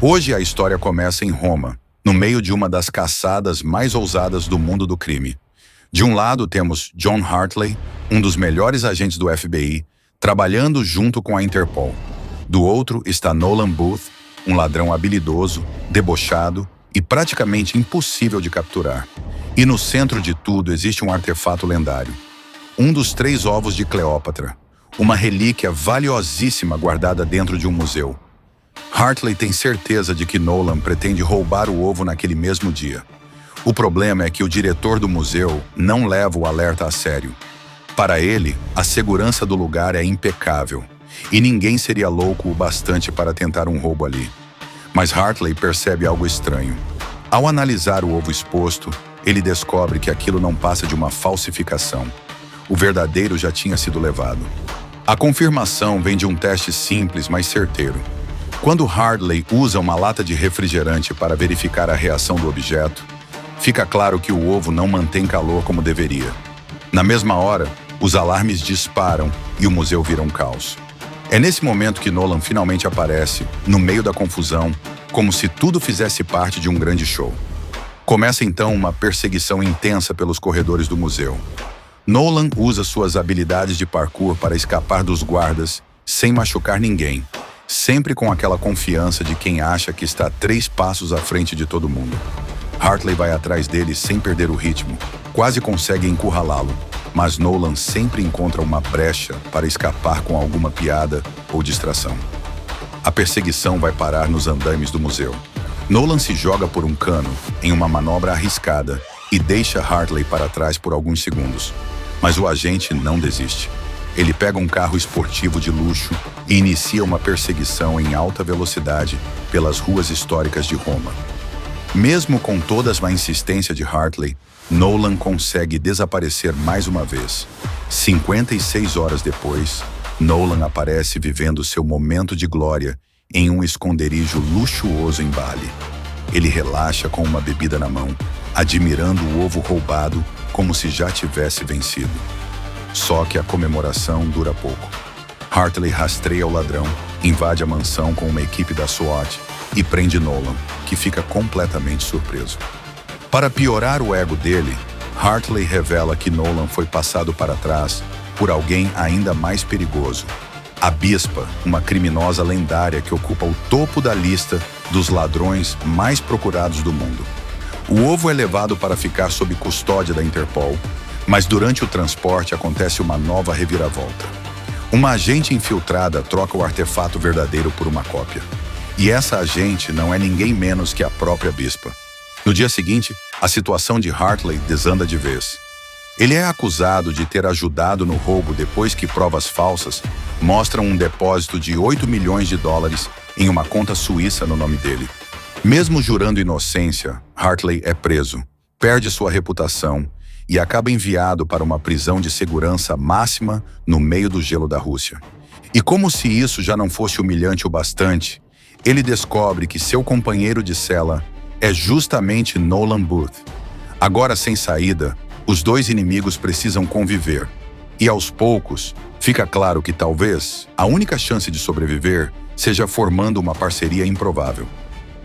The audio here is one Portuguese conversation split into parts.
Hoje a história começa em Roma, no meio de uma das caçadas mais ousadas do mundo do crime. De um lado temos John Hartley, um dos melhores agentes do FBI, trabalhando junto com a Interpol. Do outro está Nolan Booth, um ladrão habilidoso, debochado e praticamente impossível de capturar. E no centro de tudo existe um artefato lendário. Um dos 3 ovos de Cleópatra, uma relíquia valiosíssima guardada dentro de um museu. Hartley tem certeza de que Nolan pretende roubar o ovo naquele mesmo dia. O problema é que o diretor do museu não leva o alerta a sério. Para ele, a segurança do lugar é impecável, e ninguém seria louco o bastante para tentar um roubo ali. Mas Hartley percebe algo estranho. Ao analisar o ovo exposto, ele descobre que aquilo não passa de uma falsificação. O verdadeiro já tinha sido levado. A confirmação vem de um teste simples, mas certeiro. Quando Hartley usa uma lata de refrigerante para verificar a reação do objeto, fica claro que o ovo não mantém calor como deveria. Na mesma hora, os alarmes disparam e o museu vira um caos. É nesse momento que Nolan finalmente aparece, no meio da confusão, como se tudo fizesse parte de um grande show. Começa então uma perseguição intensa pelos corredores do museu. Nolan usa suas habilidades de parkour para escapar dos guardas sem machucar ninguém, sempre com aquela confiança de quem acha que está 3 passos à frente de todo mundo. Hartley vai atrás dele sem perder o ritmo, quase consegue encurralá-lo, mas Nolan sempre encontra uma brecha para escapar com alguma piada ou distração. A perseguição vai parar nos andaimes do museu. Nolan se joga por um cano em uma manobra arriscada e deixa Hartley para trás por alguns segundos. Mas o agente não desiste. Ele pega um carro esportivo de luxo e inicia uma perseguição em alta velocidade pelas ruas históricas de Roma. Mesmo com toda a insistência de Hartley, Nolan consegue desaparecer mais uma vez. 56 horas depois, Nolan aparece vivendo seu momento de glória em um esconderijo luxuoso em Bali. Ele relaxa com uma bebida na mão, admirando o ovo roubado como se já tivesse vencido. Só que a comemoração dura pouco. Hartley rastreia o ladrão, invade a mansão com uma equipe da SWAT e prende Nolan, que fica completamente surpreso. Para piorar o ego dele, Hartley revela que Nolan foi passado para trás por alguém ainda mais perigoso. A Bispa, uma criminosa lendária que ocupa o topo da lista dos ladrões mais procurados do mundo. O ovo é levado para ficar sob custódia da Interpol, mas durante o transporte acontece uma nova reviravolta. Uma agente infiltrada troca o artefato verdadeiro por uma cópia. E essa agente não é ninguém menos que a própria Bispa. No dia seguinte, a situação de Hartley desanda de vez. Ele é acusado de ter ajudado no roubo depois que provas falsas mostram um depósito de 8 milhões de dólares em uma conta suíça no nome dele. Mesmo jurando inocência, Hartley é preso, perde sua reputação e acaba enviado para uma prisão de segurança máxima no meio do gelo da Rússia. E como se isso já não fosse humilhante o bastante, ele descobre que seu companheiro de cela é justamente Nolan Booth. Agora sem saída, os 2 inimigos precisam conviver. E aos poucos, fica claro que talvez a única chance de sobreviver seja formando uma parceria improvável.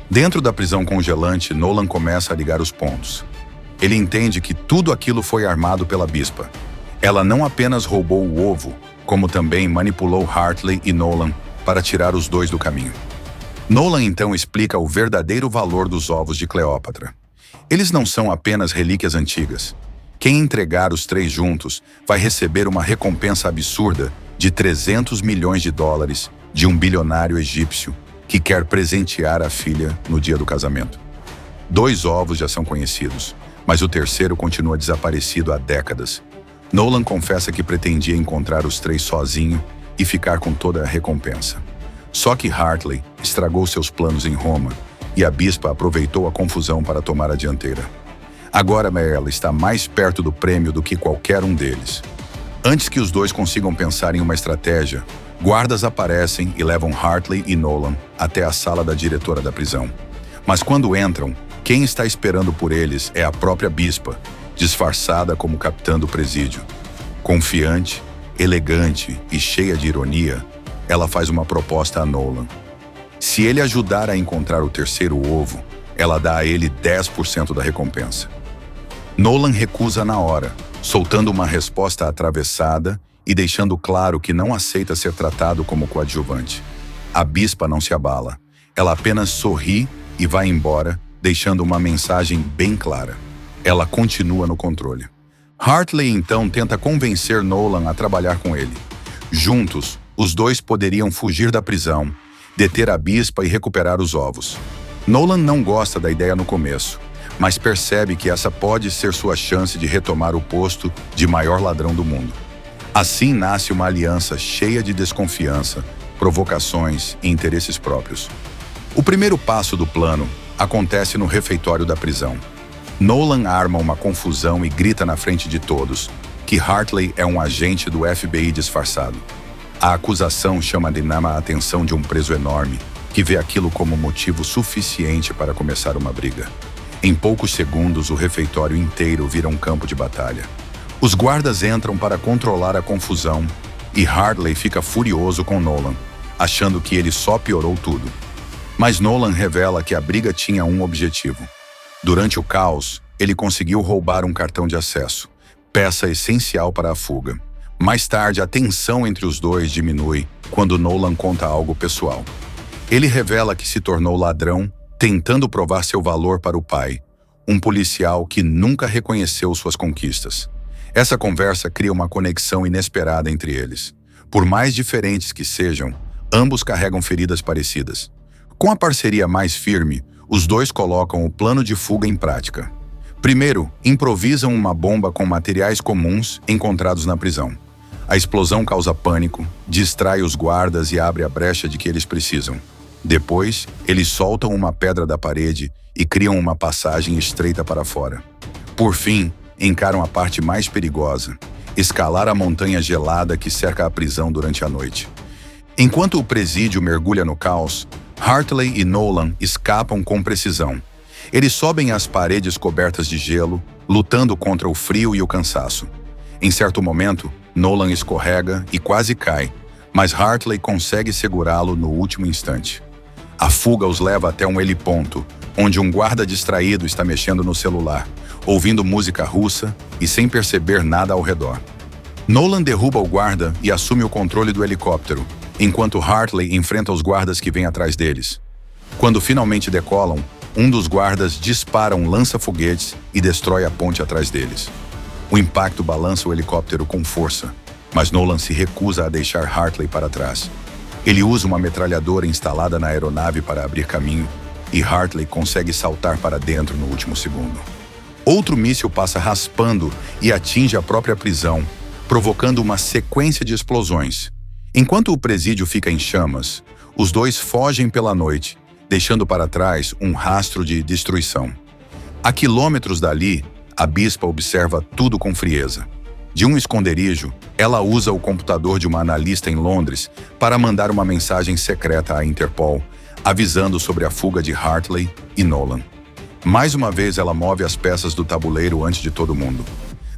Dentro da prisão congelante, Nolan começa a ligar os pontos. Ele entende que tudo aquilo foi armado pela Bispa. Ela não apenas roubou o ovo, como também manipulou Hartley e Nolan para tirar os 2 do caminho. Nolan então explica o verdadeiro valor dos ovos de Cleópatra. Eles não são apenas relíquias antigas. Quem entregar os 3 juntos vai receber uma recompensa absurda de 300 milhões de dólares de um bilionário egípcio que quer presentear a filha no dia do casamento. 2 ovos já são conhecidos, mas o terceiro continua desaparecido há décadas. Nolan confessa que pretendia encontrar os 3 sozinho e ficar com toda a recompensa. Só que Hartley estragou seus planos em Roma e a Bispa aproveitou a confusão para tomar a dianteira. Agora ela está mais perto do prêmio do que qualquer um deles. Antes que os 2 consigam pensar em uma estratégia, guardas aparecem e levam Hartley e Nolan até a sala da diretora da prisão. Mas quando entram, quem está esperando por eles é a própria Bispa, disfarçada como capitã do presídio. Confiante, elegante e cheia de ironia, ela faz uma proposta a Nolan. Se ele ajudar a encontrar o terceiro ovo, ela dá a ele 10% da recompensa. Nolan recusa na hora, soltando uma resposta atravessada e deixando claro que não aceita ser tratado como coadjuvante. A bispa não se abala. Ela apenas sorri e vai embora, deixando uma mensagem bem clara. Ela continua no controle. Hartley então tenta convencer Nolan a trabalhar com ele. Juntos, os dois poderiam fugir da prisão, deter a bispa e recuperar os ovos. Nolan não gosta da ideia no começo, mas percebe que essa pode ser sua chance de retomar o posto de maior ladrão do mundo. Assim nasce uma aliança cheia de desconfiança, provocações e interesses próprios. O primeiro passo do plano acontece no refeitório da prisão. Nolan arma uma confusão e grita na frente de todos que Hartley é um agente do FBI disfarçado. A acusação chama a atenção de um preso enorme, que vê aquilo como motivo suficiente para começar uma briga. Em poucos segundos, o refeitório inteiro vira um campo de batalha. Os guardas entram para controlar a confusão e Hartley fica furioso com Nolan, achando que ele só piorou tudo. Mas Nolan revela que a briga tinha um objetivo. Durante o caos, ele conseguiu roubar um cartão de acesso, peça essencial para a fuga. Mais tarde, a tensão entre os dois diminui quando Nolan conta algo pessoal. Ele revela que se tornou ladrão, tentando provar seu valor para o pai, um policial que nunca reconheceu suas conquistas. Essa conversa cria uma conexão inesperada entre eles. Por mais diferentes que sejam, ambos carregam feridas parecidas. Com a parceria mais firme, os dois colocam o plano de fuga em prática. Primeiro, improvisam uma bomba com materiais comuns encontrados na prisão. A explosão causa pânico, distrai os guardas e abre a brecha de que eles precisam. Depois, eles soltam uma pedra da parede e criam uma passagem estreita para fora. Por fim, encaram a parte mais perigosa, escalar a montanha gelada que cerca a prisão durante a noite. Enquanto o presídio mergulha no caos, Hartley e Nolan escapam com precisão. Eles sobem as paredes cobertas de gelo, lutando contra o frio e o cansaço. Em certo momento, Nolan escorrega e quase cai, mas Hartley consegue segurá-lo no último instante. A fuga os leva até um heliponto, onde um guarda distraído está mexendo no celular, ouvindo música russa e sem perceber nada ao redor. Nolan derruba o guarda e assume o controle do helicóptero, enquanto Hartley enfrenta os guardas que vêm atrás deles. Quando finalmente decolam, um dos guardas dispara um lança-foguetes e destrói a ponte atrás deles. O impacto balança o helicóptero com força, mas Nolan se recusa a deixar Hartley para trás. Ele usa uma metralhadora instalada na aeronave para abrir caminho, e Hartley consegue saltar para dentro no último segundo. Outro míssil passa raspando e atinge a própria prisão, provocando uma sequência de explosões. Enquanto o presídio fica em chamas, os dois fogem pela noite, deixando para trás um rastro de destruição. A quilômetros dali, a bispa observa tudo com frieza. De um esconderijo, ela usa o computador de uma analista em Londres para mandar uma mensagem secreta à Interpol, avisando sobre a fuga de Hartley e Nolan. Mais uma vez, ela move as peças do tabuleiro antes de todo mundo.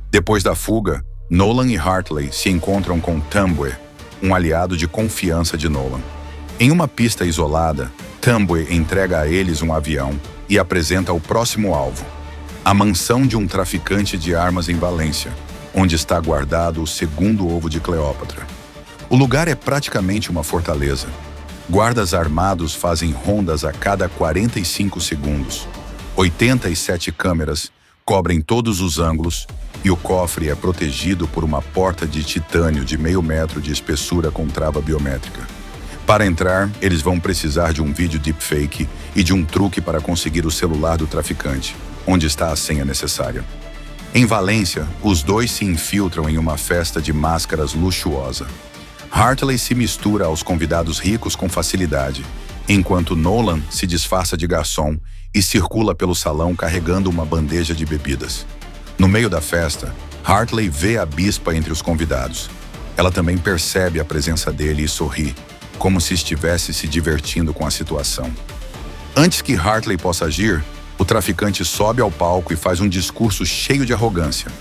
Depois da fuga, Nolan e Hartley se encontram com Tambwe, um aliado de confiança de Nolan. Em uma pista isolada, Tambwe entrega a eles um avião e apresenta o próximo alvo: a mansão de um traficante de armas em Valência, onde está guardado o segundo ovo de Cleópatra. O lugar é praticamente uma fortaleza. Guardas armados fazem rondas a cada 45 segundos. 87 câmeras cobrem todos os ângulos e o cofre é protegido por uma porta de titânio de meio metro de espessura com trava biométrica. Para entrar, eles vão precisar de um vídeo deepfake e de um truque para conseguir o celular do traficante, onde está a senha necessária. Em Valência, os dois se infiltram em uma festa de máscaras luxuosa. Hartley se mistura aos convidados ricos com facilidade, enquanto Nolan se disfarça de garçom e circula pelo salão carregando uma bandeja de bebidas. No meio da festa, Hartley vê a bispa entre os convidados. Ela também percebe a presença dele e sorri, como se estivesse se divertindo com a situação. Antes que Hartley possa agir, o traficante sobe ao palco e faz um discurso cheio de arrogância.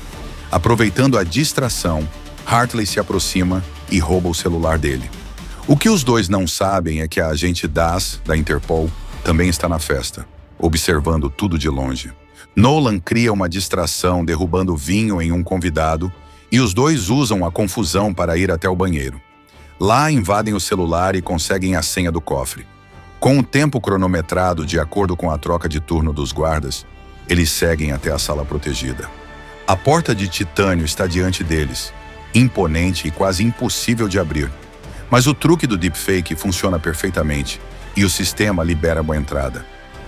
Aproveitando a distração, Hartley se aproxima e rouba o celular dele. O que os dois não sabem é que a agente Das, da Interpol, também está na festa, observando tudo de longe. Nolan cria uma distração derrubando vinho em um convidado e os dois usam a confusão para ir até o banheiro. Lá invadem o celular e conseguem a senha do cofre. Com o tempo cronometrado de acordo com a troca de turno dos guardas, eles seguem até a sala protegida. A porta de titânio está diante deles, imponente e quase impossível de abrir. Mas o truque do deepfake funciona perfeitamente e o sistema libera uma entrada.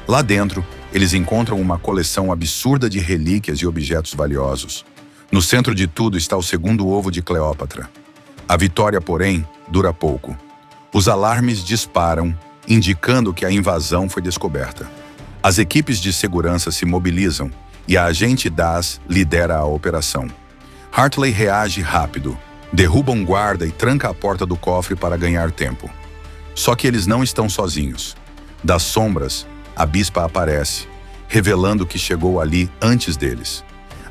Lá dentro, eles encontram uma coleção absurda de relíquias e objetos valiosos. No centro de tudo está o segundo ovo de Cleópatra. A vitória, porém, dura pouco. Os alarmes disparam, indicando que a invasão foi descoberta. As equipes de segurança se mobilizam e a agente Das lidera a operação. Hartley reage rápido, derruba um guarda e tranca a porta do cofre para ganhar tempo. Só que eles não estão sozinhos. Das sombras, a bispa aparece, revelando que chegou ali antes deles.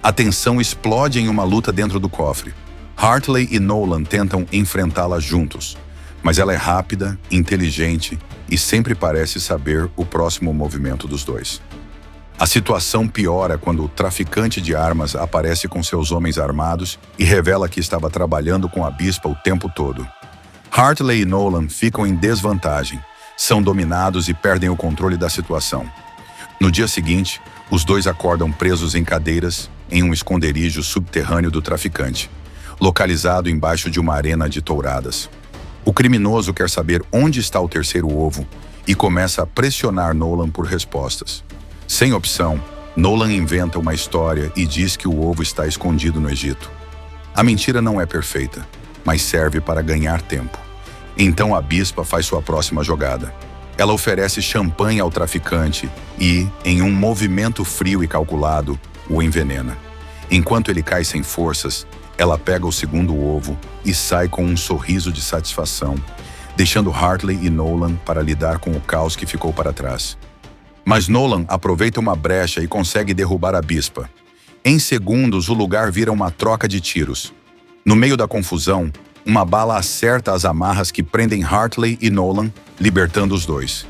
A tensão explode em uma luta dentro do cofre. Hartley e Nolan tentam enfrentá-la juntos, mas ela é rápida, inteligente e sempre parece saber o próximo movimento dos dois. A situação piora quando o traficante de armas aparece com seus homens armados e revela que estava trabalhando com a bispa o tempo todo. Hartley e Nolan ficam em desvantagem, são dominados e perdem o controle da situação. No dia seguinte, os dois acordam presos em cadeiras em um esconderijo subterrâneo do traficante, localizado embaixo de uma arena de touradas. O criminoso quer saber onde está o terceiro ovo e começa a pressionar Nolan por respostas. Sem opção, Nolan inventa uma história e diz que o ovo está escondido no Egito. A mentira não é perfeita, mas serve para ganhar tempo. Então a bispa faz sua próxima jogada. Ela oferece champanhe ao traficante e, em um movimento frio e calculado, o envenena. Enquanto ele cai sem forças, ela pega o segundo ovo e sai com um sorriso de satisfação, deixando Hartley e Nolan para lidar com o caos que ficou para trás. Mas Nolan aproveita uma brecha e consegue derrubar a bispa. Em segundos, o lugar vira uma troca de tiros. No meio da confusão, uma bala acerta as amarras que prendem Hartley e Nolan, libertando os dois.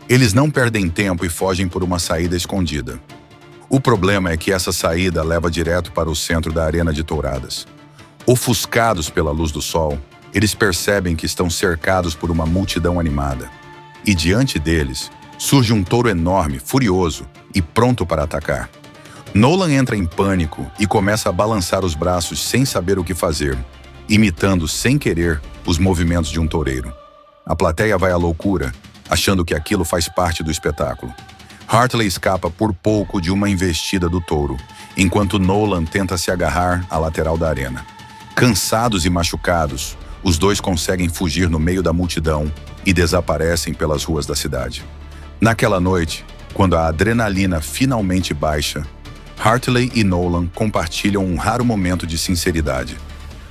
Eles não perdem tempo e fogem por uma saída escondida. O problema é que essa saída leva direto para o centro da arena de touradas. Ofuscados pela luz do sol, eles percebem que estão cercados por uma multidão animada. E diante deles, surge um touro enorme, furioso e pronto para atacar. Nolan entra em pânico e começa a balançar os braços sem saber o que fazer, imitando sem querer os movimentos de um toureiro. A plateia vai à loucura, achando que aquilo faz parte do espetáculo. Hartley escapa por pouco de uma investida do touro, enquanto Nolan tenta se agarrar à lateral da arena. Cansados e machucados, os dois conseguem fugir no meio da multidão e desaparecem pelas ruas da cidade. Naquela noite, quando a adrenalina finalmente baixa, Hartley e Nolan compartilham um raro momento de sinceridade.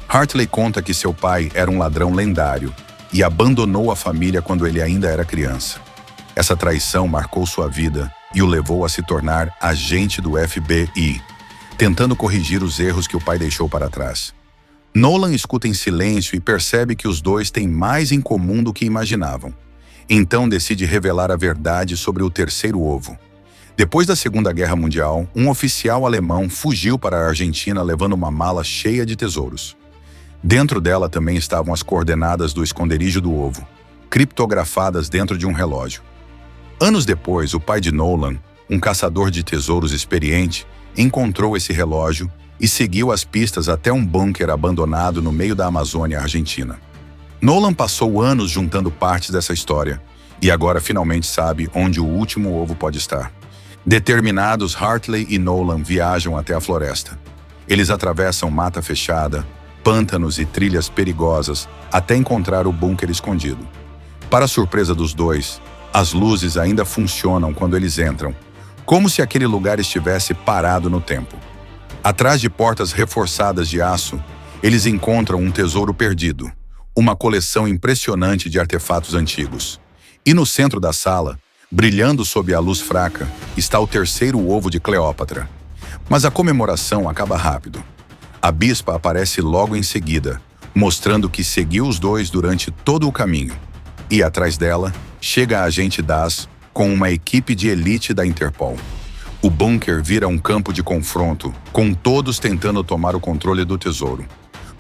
Hartley conta que seu pai era um ladrão lendário e abandonou a família quando ele ainda era criança. Essa traição marcou sua vida e o levou a se tornar agente do FBI, tentando corrigir os erros que o pai deixou para trás. Nolan escuta em silêncio e percebe que os dois têm mais em comum do que imaginavam. Então decide revelar a verdade sobre o terceiro ovo. Depois da Segunda Guerra Mundial, um oficial alemão fugiu para a Argentina levando uma mala cheia de tesouros. Dentro dela também estavam as coordenadas do esconderijo do ovo, criptografadas dentro de um relógio. Anos depois, o pai de Nolan, um caçador de tesouros experiente, encontrou esse relógio e seguiu as pistas até um bunker abandonado no meio da Amazônia Argentina. Nolan passou anos juntando partes dessa história e agora finalmente sabe onde o último ovo pode estar. Determinados, Hartley e Nolan viajam até a floresta. Eles atravessam mata fechada, pântanos e trilhas perigosas até encontrar o bunker escondido. Para a surpresa dos dois, as luzes ainda funcionam quando eles entram, como se aquele lugar estivesse parado no tempo. Atrás de portas reforçadas de aço, eles encontram um tesouro perdido, uma coleção impressionante de artefatos antigos. E no centro da sala, brilhando sob a luz fraca, está o terceiro ovo de Cleópatra. Mas a comemoração acaba rápido. A bispa aparece logo em seguida, mostrando que seguiu os dois durante todo o caminho. E atrás dela, chega a agente Das com uma equipe de elite da Interpol. O bunker vira um campo de confronto, com todos tentando tomar o controle do tesouro.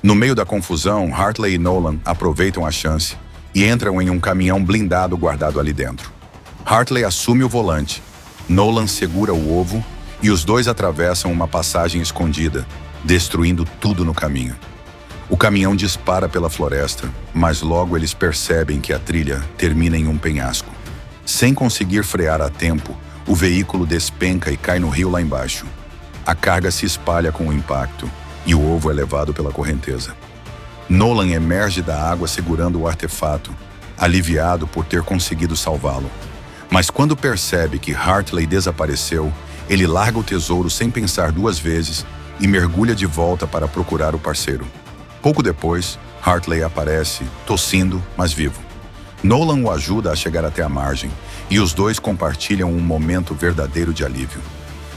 No meio da confusão, Hartley e Nolan aproveitam a chance e entram em um caminhão blindado guardado ali dentro. Hartley assume o volante, Nolan segura o ovo e os dois atravessam uma passagem escondida, destruindo tudo no caminho. O caminhão dispara pela floresta, mas logo eles percebem que a trilha termina em um penhasco. Sem conseguir frear a tempo, o veículo despenca e cai no rio lá embaixo. A carga se espalha com o impacto e o ovo é levado pela correnteza. Nolan emerge da água segurando o artefato, aliviado por ter conseguido salvá-lo. Mas quando percebe que Hartley desapareceu, ele larga o tesouro sem pensar duas vezes e mergulha de volta para procurar o parceiro. Pouco depois, Hartley aparece, tossindo, mas vivo. Nolan o ajuda a chegar até a margem, e os dois compartilham um momento verdadeiro de alívio.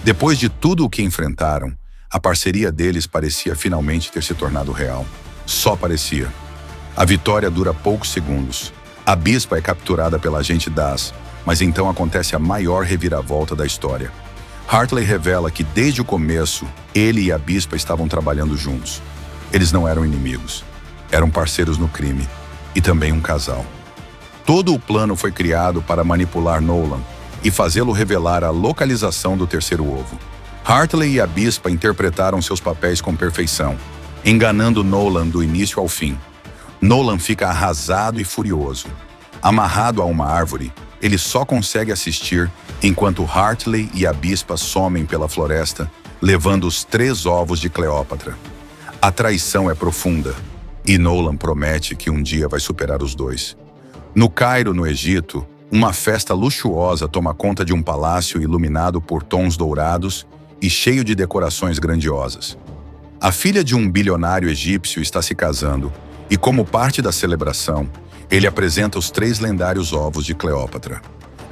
Depois de tudo o que enfrentaram, a parceria deles parecia finalmente ter se tornado real. Só parecia. A vitória dura poucos segundos. A Bispa é capturada pela agente Das, mas então acontece a maior reviravolta da história. Hartley revela que desde o começo, ele e a Bispa estavam trabalhando juntos. Eles não eram inimigos. Eram parceiros no crime. E também um casal. Todo o plano foi criado para manipular Nolan e fazê-lo revelar a localização do terceiro ovo. Hartley e a Bispa interpretaram seus papéis com perfeição, enganando Nolan do início ao fim. Nolan fica arrasado e furioso. Amarrado a uma árvore, ele só consegue assistir enquanto Hartley e a Bispa somem pela floresta, levando os 3 ovos de Cleópatra. A traição é profunda, e Nolan promete que um dia vai superar os dois. No Cairo, no Egito, uma festa luxuosa toma conta de um palácio iluminado por tons dourados e cheio de decorações grandiosas. A filha de um bilionário egípcio está se casando, e como parte da celebração, ele apresenta os 3 lendários ovos de Cleópatra.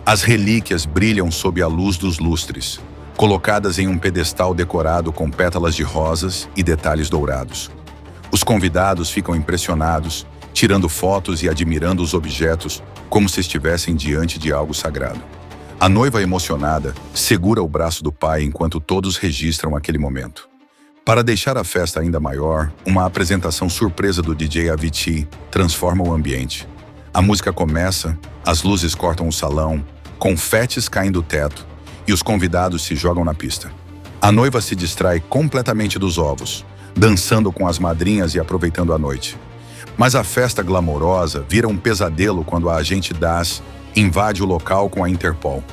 As relíquias brilham sob a luz dos lustres, colocadas em um pedestal decorado com pétalas de rosas e detalhes dourados. Os convidados ficam impressionados, tirando fotos e admirando os objetos como se estivessem diante de algo sagrado. A noiva, emocionada, segura o braço do pai enquanto todos registram aquele momento. Para deixar a festa ainda maior, uma apresentação surpresa do DJ Avicii transforma o ambiente. A música começa, as luzes cortam o salão, confetes caem do teto e os convidados se jogam na pista. A noiva se distrai completamente dos ovos, dançando com as madrinhas e aproveitando a noite. Mas a festa glamourosa vira um pesadelo quando a agente Das invade o local com a Interpol.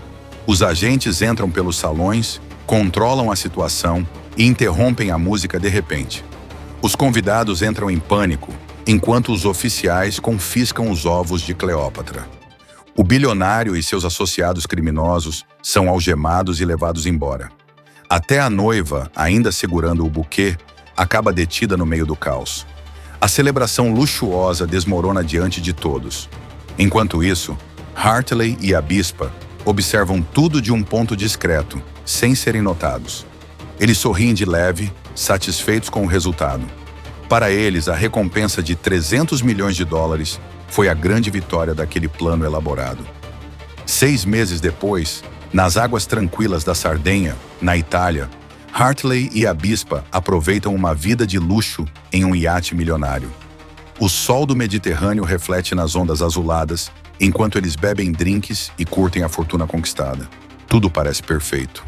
Os agentes entram pelos salões, controlam a situação e interrompem a música de repente. Os convidados entram em pânico, enquanto os oficiais confiscam os ovos de Cleópatra. O bilionário e seus associados criminosos são algemados e levados embora. Até a noiva, ainda segurando o buquê, acaba detida no meio do caos. A celebração luxuosa desmorona diante de todos. Enquanto isso, Hartley e a Bispa observam tudo de um ponto discreto, sem serem notados. Eles sorriem de leve, satisfeitos com o resultado. Para eles, a recompensa de $300 milhões foi a grande vitória daquele plano elaborado. 6 meses depois, nas águas tranquilas da Sardenha, na Itália, Hartley e a Bispa aproveitam uma vida de luxo em um iate milionário. O sol do Mediterrâneo reflete nas ondas azuladas, enquanto eles bebem drinks e curtem a fortuna conquistada. Tudo parece perfeito.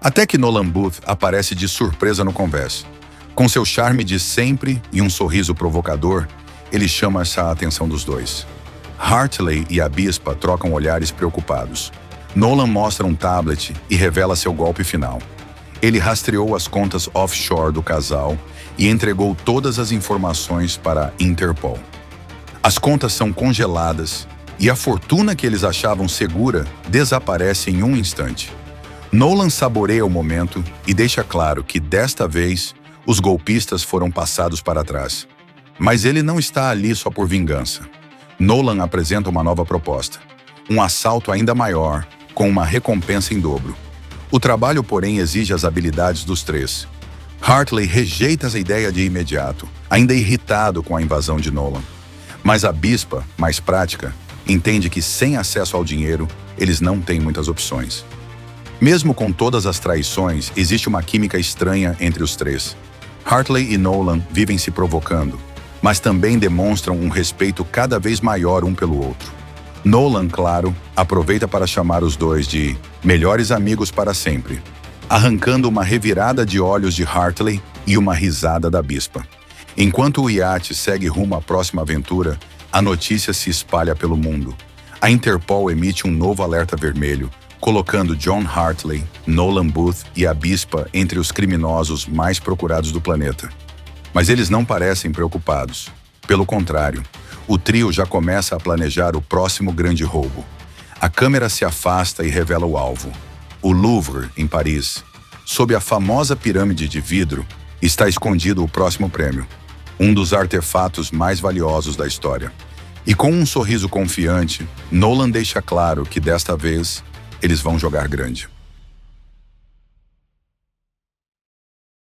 Até que Nolan Booth aparece de surpresa no convés. Com seu charme de sempre e um sorriso provocador, ele chama a atenção dos dois. Hartley e a Bispa trocam olhares preocupados. Nolan mostra um tablet e revela seu golpe final. Ele rastreou as contas offshore do casal e entregou todas as informações para a Interpol. As contas são congeladas e a fortuna que eles achavam segura desaparece em um instante. Nolan saboreia o momento e deixa claro que, desta vez, os golpistas foram passados para trás. Mas ele não está ali só por vingança. Nolan apresenta uma nova proposta. Um assalto ainda maior, com uma recompensa em dobro. O trabalho, porém, exige as habilidades dos 3. Hartley rejeita essa ideia de imediato, ainda irritado com a invasão de Nolan. Mas a bispa, mais prática, entende que sem acesso ao dinheiro, eles não têm muitas opções. Mesmo com todas as traições, existe uma química estranha entre os três. Hartley e Nolan vivem se provocando, mas também demonstram um respeito cada vez maior um pelo outro. Nolan, claro, aproveita para chamar os dois de melhores amigos para sempre, arrancando uma revirada de olhos de Hartley e uma risada da bispa. Enquanto o iate segue rumo à próxima aventura, a notícia se espalha pelo mundo. A Interpol emite um novo alerta vermelho, colocando John Hartley, Nolan Booth e a bispa entre os criminosos mais procurados do planeta. Mas eles não parecem preocupados. Pelo contrário, o trio já começa a planejar o próximo grande roubo. A câmera se afasta e revela o alvo. O Louvre, em Paris. Sob a famosa pirâmide de vidro, está escondido o próximo prêmio, um dos artefatos mais valiosos da história. E com um sorriso confiante, Nolan deixa claro que desta vez eles vão jogar grande.